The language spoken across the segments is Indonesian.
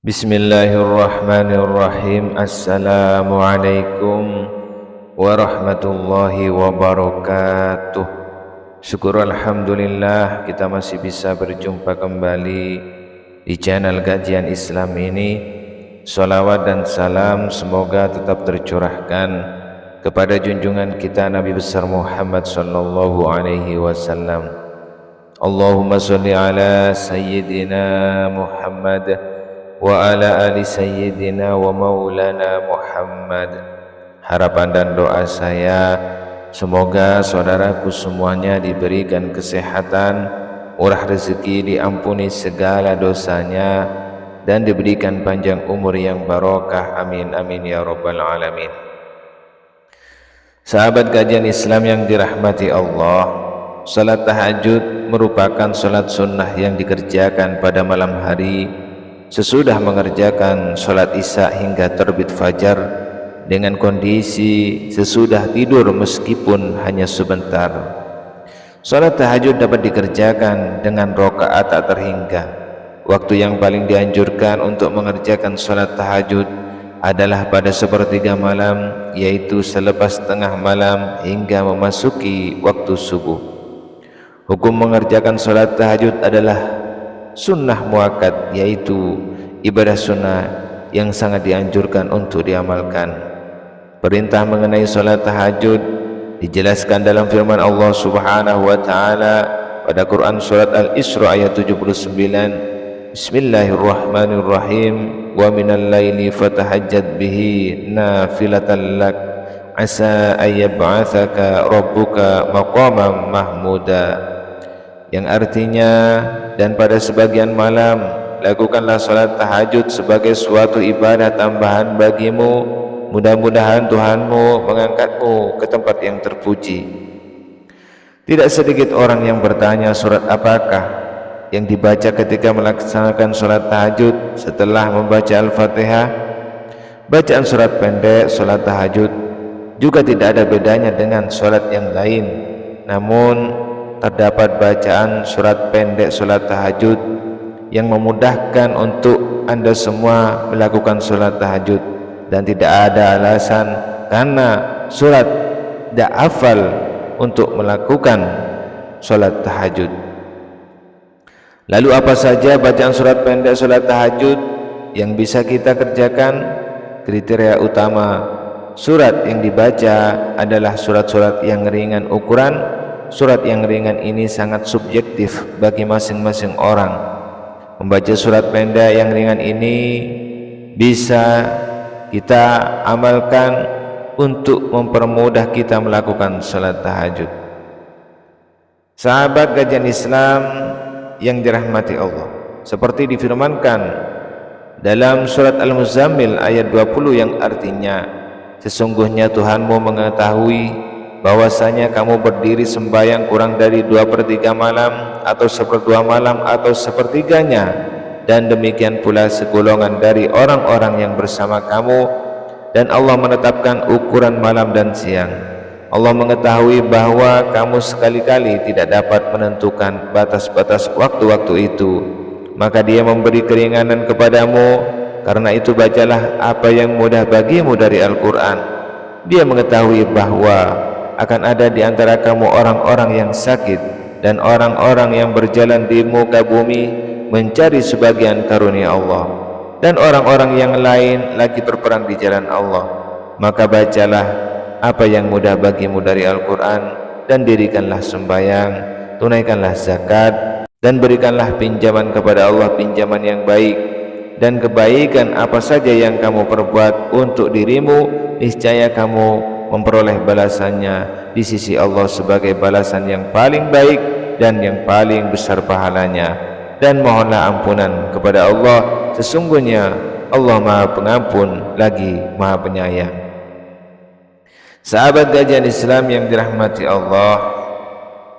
Bismillahirrahmanirrahim. Assalamualaikum warahmatullahi wabarakatuh. Syukur alhamdulillah kita masih bisa berjumpa kembali di channel Kajian Islam ini. Salawat dan salam semoga tetap tercurahkan kepada junjungan kita Nabi besar Muhammad sallallahu alaihi wasallam. Allahumma sholli ala sayyidina Muhammad wa ala ali sayyidina wa maulana Muhammad. Harapan dan doa saya, semoga saudaraku semuanya diberikan kesehatan, murah rezeki, diampuni segala dosanya, dan diberikan panjang umur yang barokah. Amin amin ya rabbal alamin. Sahabat kajian Islam yang dirahmati Allah, salat tahajud merupakan salat sunnah yang dikerjakan pada malam hari sesudah mengerjakan sholat isya hingga terbit fajar, dengan kondisi sesudah tidur meskipun hanya sebentar. Sholat tahajud dapat dikerjakan dengan rakaat tak terhingga. Waktu yang paling dianjurkan untuk mengerjakan sholat tahajud adalah pada sepertiga malam, yaitu selepas tengah malam hingga memasuki waktu subuh. Hukum mengerjakan sholat tahajud adalah sunnah muakkad, yaitu ibadah sunnah yang sangat dianjurkan untuk diamalkan. Perintah mengenai salat tahajud dijelaskan dalam firman Allah Subhanahu wa taala pada Quran surat Al-Isra ayat 79. Bismillahirrahmanirrahim. Wa minal laili fatahajjad bihi nafilatan lak asa ayyab'atsaka rabbuka maqaman mahmuda. Yang artinya, dan pada sebagian malam lakukanlah salat tahajud sebagai suatu ibadah tambahan bagimu, mudah-mudahan Tuhanmu mengangkatmu ke tempat yang terpuji. Tidak sedikit orang yang bertanya surat apakah yang dibaca ketika melaksanakan salat tahajud setelah membaca Al-Fatihah. Bacaan surat pendek salat tahajud juga tidak ada bedanya dengan salat yang lain, namun terdapat bacaan surat pendek salat tahajud yang memudahkan untuk Anda semua melakukan salat tahajud, dan tidak ada alasan karena surat tidak hafal untuk melakukan salat tahajud. Lalu apa saja bacaan surat pendek salat tahajud yang bisa kita kerjakan? Kriteria utama surat yang dibaca adalah surat-surat yang ringan ukuran. Surat yang ringan ini sangat subjektif bagi masing-masing orang. Membaca surat pendek yang ringan ini bisa kita amalkan untuk mempermudah kita melakukan salat tahajud. Sahabat kajian Islam yang dirahmati Allah, seperti difirmankan dalam surat Al-Muzammil ayat 20 yang artinya, sesungguhnya Tuhanmu mengetahui bahwasanya kamu berdiri sembahyang kurang dari 2/3 malam atau 1/2 malam atau sepertiganya, dan demikian pula segolongan dari orang-orang yang bersama kamu, dan Allah menetapkan ukuran malam dan siang. Allah mengetahui bahwa kamu sekali-kali tidak dapat menentukan batas-batas waktu-waktu itu, maka Dia memberi keringanan kepadamu. Karena itu bacalah apa yang mudah bagimu dari Al-Quran. Dia mengetahui bahwa akan ada di antara kamu orang-orang yang sakit dan orang-orang yang berjalan di muka bumi mencari sebagian karunia Allah, dan orang-orang yang lain lagi berperang di jalan Allah. Maka bacalah apa yang mudah bagimu dari Al-Quran, dan dirikanlah sembahyang, tunaikanlah zakat, dan berikanlah pinjaman kepada Allah, pinjaman yang baik. Dan kebaikan apa saja yang kamu perbuat untuk dirimu, niscaya kamu memperoleh balasannya di sisi Allah sebagai balasan yang paling baik dan yang paling besar pahalanya. Dan mohonlah ampunan kepada Allah, sesungguhnya Allah Maha Pengampun lagi Maha Penyayang. Sahabat kajian Islam yang dirahmati Allah,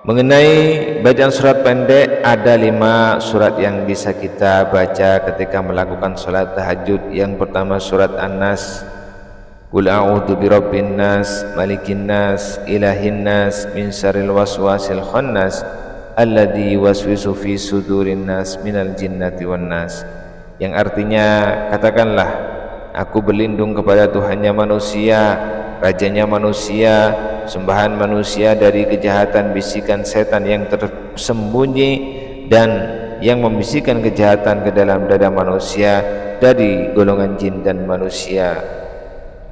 mengenai bacaan surat pendek, ada 5 surat yang bisa kita baca ketika melakukan salat tahajud. Yang pertama surat An-Nas. Qul a'udzu birabbin nas, malikin nas, ilahin nas, min syarril waswasil khannas, alladzi yuwaswisu fi sudurin nas minal jinnati wan nas. yang artinya katakanlah, aku berlindung kepada Tuhannya manusia, rajanya manusia, sembahan manusia dari kejahatan bisikan setan yang tersembunyi dan yang membisikkan kejahatan ke dalam dada manusia dari golongan jin dan manusia.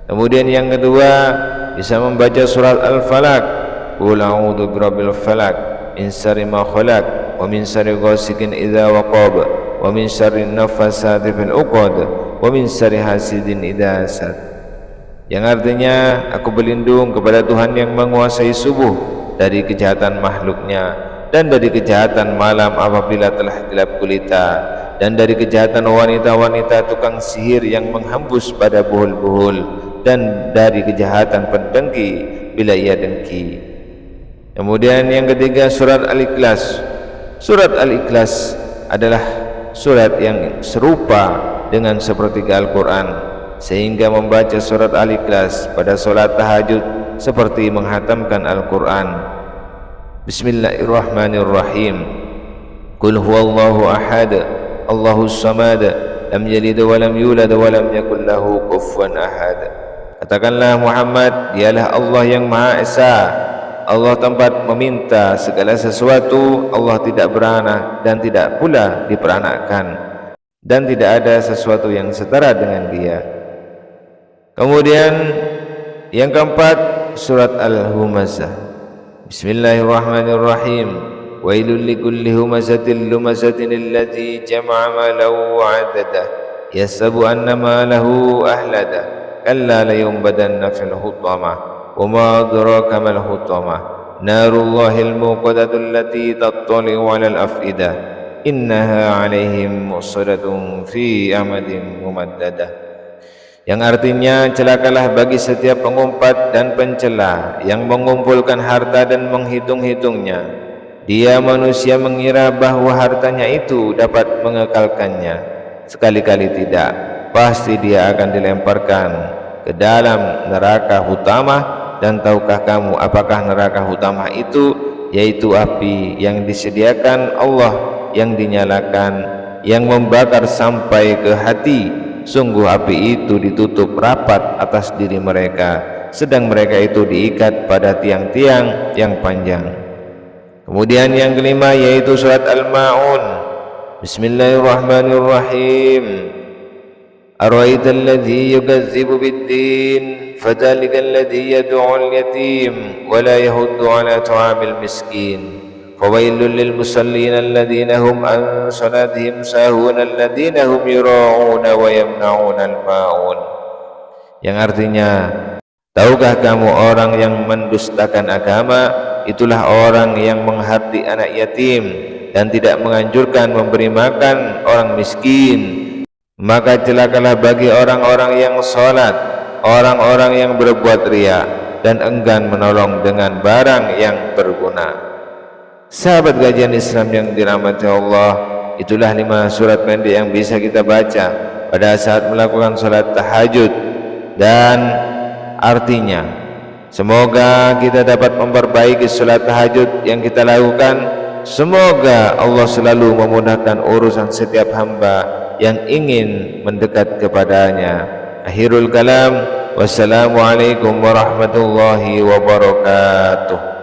Kemudian yang kedua, bisa membaca surat Al-Falaq, qul a'udzu birabbil falaq min syarri ma khalaq wa min syarri ghasiqin idza waqab wa min syarri naffasati fil 'uqad wa min syarri hasidin idza hasad. Yang artinya, aku berlindung kepada Tuhan yang menguasai subuh dari kejahatan makhluknya, dan dari kejahatan malam apabila telah gelap gulita, dan dari kejahatan wanita-wanita tukang sihir yang menghembus pada buhul-buhul, dan dari kejahatan pendengki bila ia dengki. Kemudian yang ketiga, surat Al-Ikhlas. Surat Al-Ikhlas adalah surat yang serupa dengan sepertiga Al-Quran, sehingga membaca surat Al-Ikhlas pada solat tahajud seperti menghatamkan Al-Quran. Bismillahirrahmanirrahim. Qul huwallahu ahad, Allahus samad, lam yalid wa lam yulad wa lam yakul lahu kufuwan ahad. Katakanlah Muhammad, dialah Allah yang Maha Esa, Allah tempat meminta segala sesuatu, Allah tidak beranak dan tidak pula diperanakkan, dan tidak ada sesuatu yang setara dengan Dia. Kemudian yang keempat, surat Al-Humazah. Bismillahirrahmanirrahim. Wailul likulli humazatin lumazatin allati jama'a malahu wa 'addadah yasabu anna malahu ahladah kalla layunbadanna fil hutamah wa ma adraka mal hutamah narullahil muqaddatul lati tattali'u 'alal afidah innaha 'alaihim musadatun fi amadin mumaddadah. Yang artinya, celakalah bagi setiap pengumpat dan pencela yang mengumpulkan harta dan menghitung-hitungnya. Dia manusia mengira bahwa hartanya itu dapat mengekalkannya. Sekali-kali tidak, pasti dia akan dilemparkan ke dalam neraka hutamah. Dan tahukah kamu apakah neraka hutamah itu? Yaitu api yang disediakan Allah, yang dinyalakan, yang membakar sampai ke hati. Sungguh api itu ditutup rapat atas diri mereka, sedang mereka itu diikat pada tiang-tiang yang panjang. Kemudian yang kelima, yaitu surat Al-Ma'un. Bismillahirrahmanirrahim. Ara'aital ladzi yukazzibu bid-din fadzalikal ladzi yad'ul yatim wa la yahuddu 'ala ta'amil miskin. Fawailul lil musallin alladzina hum an salatihim sahun alladzina hum yura'una wa yamna'una al-ma'un. Yang artinya, tahukah kamu orang yang mendustakan agama? Itulah orang yang menghati anak yatim dan tidak menganjurkan memberi makan orang miskin. Maka celakalah bagi orang-orang yang sholat, orang-orang yang berbuat riya dan enggan menolong dengan barang yang berguna. Sahabat kajian Islam yang dirahmati Allah, itulah 5 surat pendek yang bisa kita baca pada saat melakukan sholat tahajud. Dan artinya, semoga kita dapat memperbaiki sholat tahajud yang kita lakukan. Semoga Allah selalu memudahkan urusan setiap hamba yang ingin mendekat kepadanya. Akhirul kalam, wassalamualaikum warahmatullahi wabarakatuh.